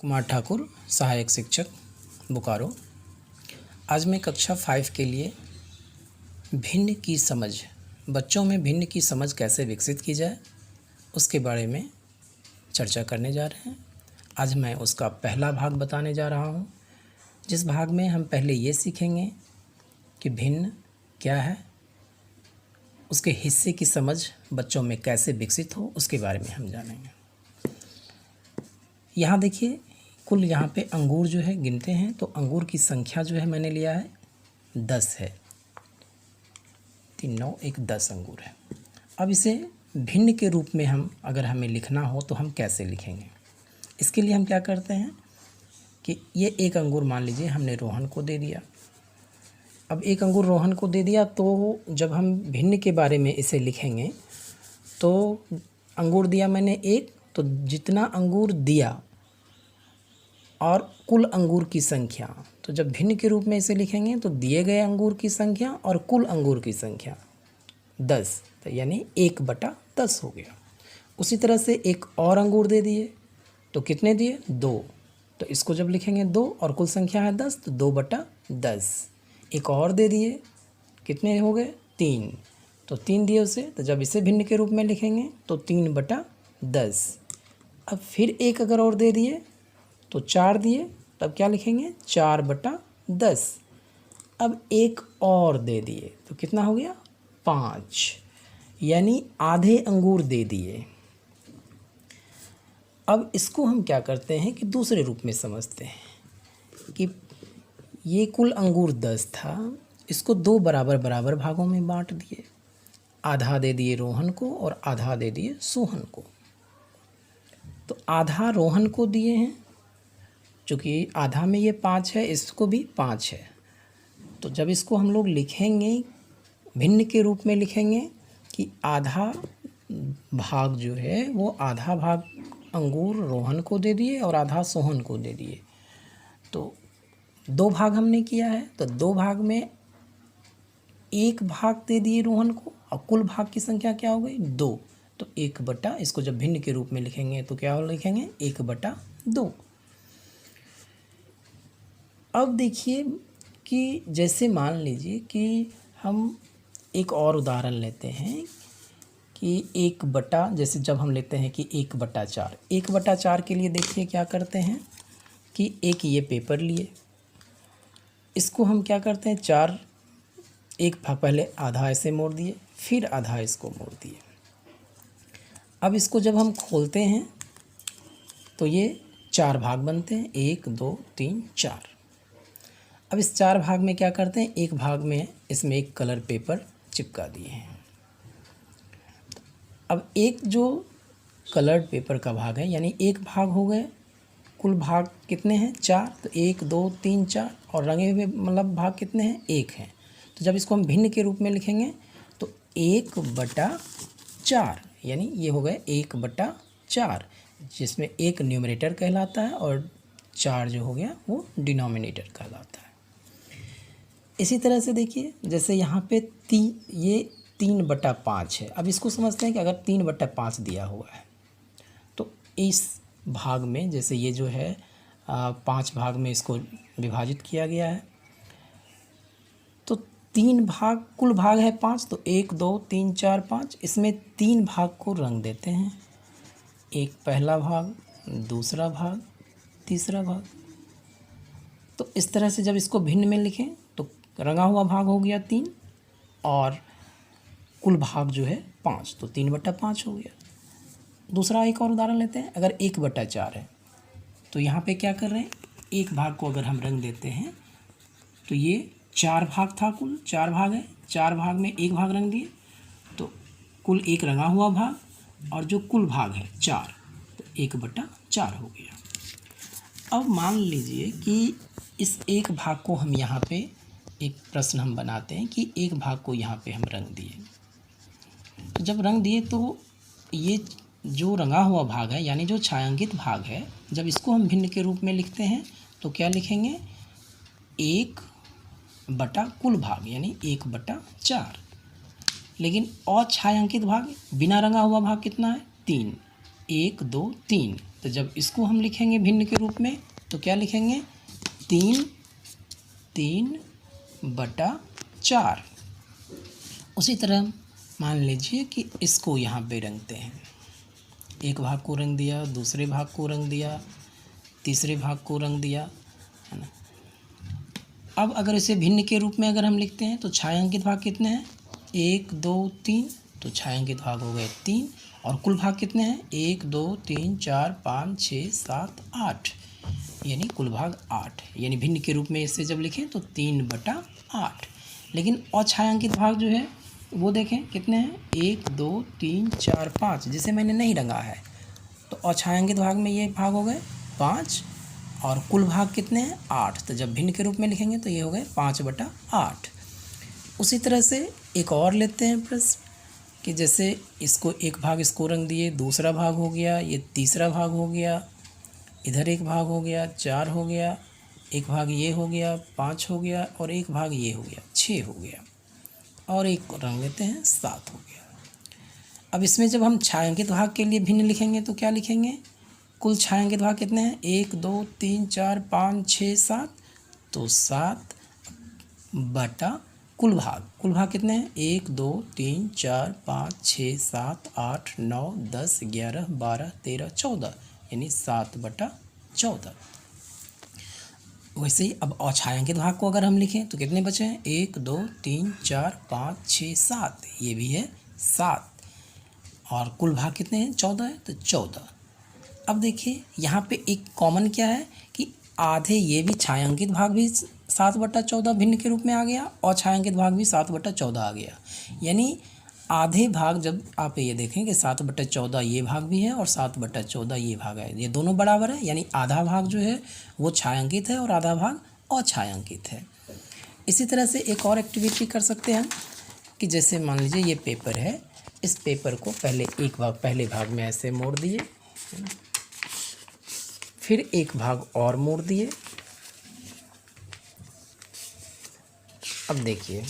कुमार ठाकुर, सहायक शिक्षक, बोकारो। आज मैं कक्षा 5 के लिए भिन्न की समझ, बच्चों में भिन्न की समझ कैसे विकसित की जाए उसके बारे में चर्चा करने जा रहे हैं। आज मैं उसका पहला भाग बताने जा रहा हूँ, जिस भाग में हम पहले ये सीखेंगे कि भिन्न क्या है, उसके हिस्से की समझ बच्चों में कैसे विकसित हो उसके बारे में हम जानेंगे। यहाँ देखिए, कुल यहाँ पे अंगूर जो है गिनते हैं तो अंगूर की संख्या जो है मैंने लिया है 10 है। 3 9 1 10 अंगूर है। अब इसे भिन्न के रूप में हम अगर हमें लिखना हो तो हम कैसे लिखेंगे? इसके लिए हम क्या करते हैं कि ये एक अंगूर मान लीजिए हमने रोहन को दे दिया। अब एक अंगूर रोहन को दे दिया तो जब हम भिन्न के बारे में इसे लिखेंगे तो अंगूर दिया मैंने एक, तो जितना अंगूर दिया और कुल अंगूर की संख्या, तो जब भिन्न के रूप में इसे लिखेंगे तो दिए गए अंगूर की संख्या और कुल अंगूर की संख्या 10, तो यानी 1/10 हो गया। उसी तरह से एक और अंगूर दे दिए तो कितने दिए? 2, तो इसको जब लिखेंगे 2 और कुल संख्या है 10 तो 2/10। एक और दे दिए, कितने हो गए? 3, तो 3 दिए उसे, तो जब इसे भिन्न के रूप में लिखेंगे तो 3/10। अब फिर एक अगर और दे दिए तो 4 दिए, तब क्या लिखेंगे? 4/10। अब एक और दे दिए तो कितना हो गया? 5, यानी आधे अंगूर दे दिए। अब इसको हम क्या करते हैं कि दूसरे रूप में समझते हैं कि ये कुल अंगूर 10 था, इसको 2 बराबर बराबर भागों में बांट दिए। आधा दे दिए रोहन को और आधा दे दिए सोहन को। तो आधा रोहन को दिए हैं, चूँकि आधा में ये 5 है, इसको भी 5 है। तो जब इसको हम लोग लिखेंगे भिन्न के रूप में लिखेंगे कि आधा भाग जो है वो आधा भाग अंगूर रोहन को दे दिए और आधा सोहन को दे दिए। तो 2 भाग हमने किया है, तो 2 भाग में 1 भाग दे दिए रोहन को और कुल भाग की संख्या क्या हो गई? 2, तो 1/, इसको जब भिन्न के रूप में लिखेंगे तो क्या लिखेंगे? 1/2। अब देखिए कि जैसे मान लीजिए कि हम एक और उदाहरण लेते हैं कि 1/, जैसे जब हम लेते हैं कि 1/4। 1/4 के लिए देखिए क्या करते हैं कि एक ये पेपर लिए, इसको हम क्या करते हैं 4, एक भाग पहले आधा ऐसे मोड़ दिए, फिर आधा इसको मोड़ दिए। अब इसको जब हम खोलते हैं तो ये 4 भाग बनते हैं, 1 2 3 4। अब इस 4 भाग में क्या करते हैं, एक भाग में इसमें एक कलर पेपर चिपका दिए हैं। अब एक जो कलर्ड पेपर का भाग है, यानी एक भाग हो गए, कुल भाग कितने हैं? 4, तो 1 2 3 4, और रंगे हुए मतलब भाग कितने हैं? 1 हैं। तो जब इसको हम भिन्न के रूप में लिखेंगे तो 1/4, यानी ये हो गए 1/4, जिसमें 1 न्यूमरेटर कहलाता है और 4 जो हो गया वो डिनोमिनेटर कहलाता है। इसी तरह से देखिए, जैसे यहाँ पे ये 3/5 है। अब इसको समझते हैं कि अगर 3/5 दिया हुआ है तो इस भाग में, जैसे ये जो है 5 भाग में इसको विभाजित किया गया है, तो 3 भाग, कुल भाग है 5, तो 1 2 3 4 5, इसमें 3 भाग को रंग देते हैं। एक पहला भाग, दूसरा भाग, तीसरा भाग। तो इस तरह से जब इसको भिन्न में लिखें तो रंगा हुआ भाग हो गया 3 और कुल भाग जो है 5, तो 3/5 हो गया। दूसरा एक और उदाहरण लेते हैं। अगर 1/4 है तो यहाँ पे क्या कर रहे हैं, एक भाग को अगर हम रंग देते हैं तो ये 4 भाग था, कुल 4 भाग है, 4 भाग में एक भाग रंग दिए तो कुल एक रंगा हुआ भाग, और जो कुल भाग है 4, तो 1/4 हो गया। अब मान लीजिए कि इस एक भाग को हम यहाँ पे एक प्रश्न हम बनाते हैं कि एक भाग को यहाँ पे हम रंग दिए। तो जब रंग दिए तो ये जो रंगा हुआ भाग है, यानी जो छायांकित भाग है, जब इसको हम भिन्न के रूप में लिखते हैं तो क्या लिखेंगे? 1/ कुल भाग, यानी 1/4। लेकिन अछायांकित भाग, बिना रंगा हुआ भाग कितना है? 3, 1 2 3, तो जब इसको हम लिखेंगे भिन्न के रूप में तो क्या लिखेंगे, 3/4। उसी तरह मान लीजिए कि इसको यहाँ पे रंगते हैं, एक भाग को रंग दिया, दूसरे भाग को रंग दिया, तीसरे भाग को रंग दिया, है ना। अब अगर इसे भिन्न के रूप में अगर हम लिखते हैं तो छायांकित भाग कितने हैं, 1 2 3, तो छायांकित भाग हो गए 3, और कुल भाग कितने हैं, 1 2 3 4 5 6 7 8, यानी कुल भाग 8, यानी भिन्न के रूप में इसे जब लिखें तो 3/8। लेकिन अछायांकित भाग जो है वो देखें कितने हैं, 1 2 3 4 5, जिसे मैंने नहीं रंगा है, तो अछायांकित भाग में ये भाग हो गए 5, और कुल भाग कितने हैं, 8, तो जब भिन्न के रूप में लिखेंगे तो ये हो गए 5/8। उसी तरह से एक और लेते हैं प्रश्न कि जैसे इसको एक भाग इसको रंग दिए, दूसरा भाग हो गया, ये तीसरा भाग हो गया, इधर एक भाग हो गया, 4 हो गया, एक भाग ये हो गया, 5 हो गया, और एक भाग ये हो गया, 6 हो गया, और एक रंग लेते हैं 7 हो गया। अब इसमें जब हम छायांकित भाग के लिए भिन्न लिखेंगे तो क्या लिखेंगे, कुल छायांकित भाग कितने हैं, 1 2 3 4 5 6 7, तो 7 बटा कुल भाग कितने हैं, 1 2 3 4 5 6 7 8 9 10 11 12 13 14, यानी 7/14। वैसे ही अब अछायांकित भाग को अगर हम लिखें तो कितने बचे हैं, 1 2 3 4 5 6 7, ये भी है 7, और कुल भाग कितने हैं, 14 है, तो 14। अब देखिए यहाँ पे एक कॉमन क्या है कि आधे ये भी छायांकित भाग भी 7/14 भिन्न के रूप में आ गया, और छायांकित भाग भी 7/14 आ गया, यानी आधे भाग जब आप ये देखें कि 7/14 ये भाग भी है और 7/14 ये भाग है, ये दोनों बराबर है, यानी आधा भाग जो है वो छायांकित है और आधा भाग अछायांकित है। इसी तरह से एक और एक्टिविटी कर सकते हैं कि जैसे मान लीजिए ये पेपर है, इस पेपर को पहले भाग में ऐसे मोड़ दिए, फिर एक भाग और मोड़ दिए। अब देखिए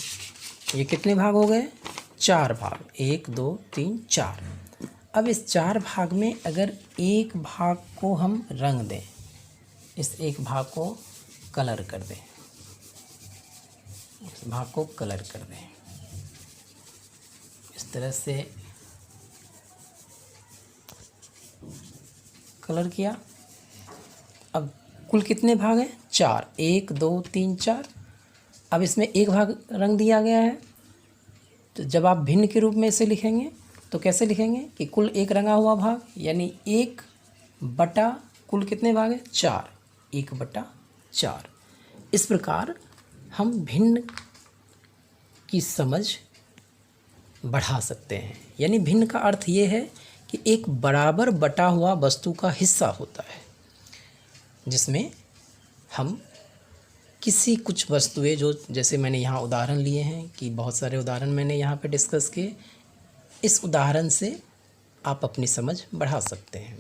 ये कितने भाग हो गए, 4 भाग, 1 2 3 4। अब इस 4 भाग में अगर एक भाग को हम रंग दें, इस एक भाग को कलर कर दें, इस भाग को कलर कर दें, इस तरह से कलर किया। अब कुल कितने भाग हैं, 4, 1 2 3 4। अब इसमें एक भाग रंग दिया गया है, तो जब आप भिन्न के रूप में इसे लिखेंगे तो कैसे लिखेंगे कि कुल एक रंगा हुआ भाग, यानी 1 बटा कुल कितने भाग हैं, 4, 1/4। इस प्रकार हम भिन्न की समझ बढ़ा सकते हैं। यानी भिन्न का अर्थ ये है कि एक बराबर बटा हुआ वस्तु का हिस्सा होता है, जिसमें हम कुछ वस्तुएं जो, जैसे मैंने यहाँ उदाहरण लिए हैं कि बहुत सारे उदाहरण मैंने यहाँ पे डिस्कस किए, इस उदाहरण से आप अपनी समझ बढ़ा सकते हैं।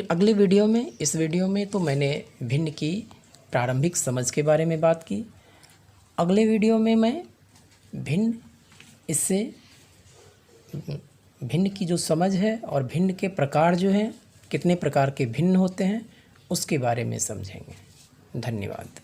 अगले वीडियो में तो मैंने भिन्न की प्रारंभिक समझ के बारे में बात की। अगले वीडियो में मैं भिन्न की जो समझ है और भिन्न के प्रकार जो हैं, कितने प्रकार के भिन्न होते हैं, उसके बारे में समझेंगे। धन्यवाद।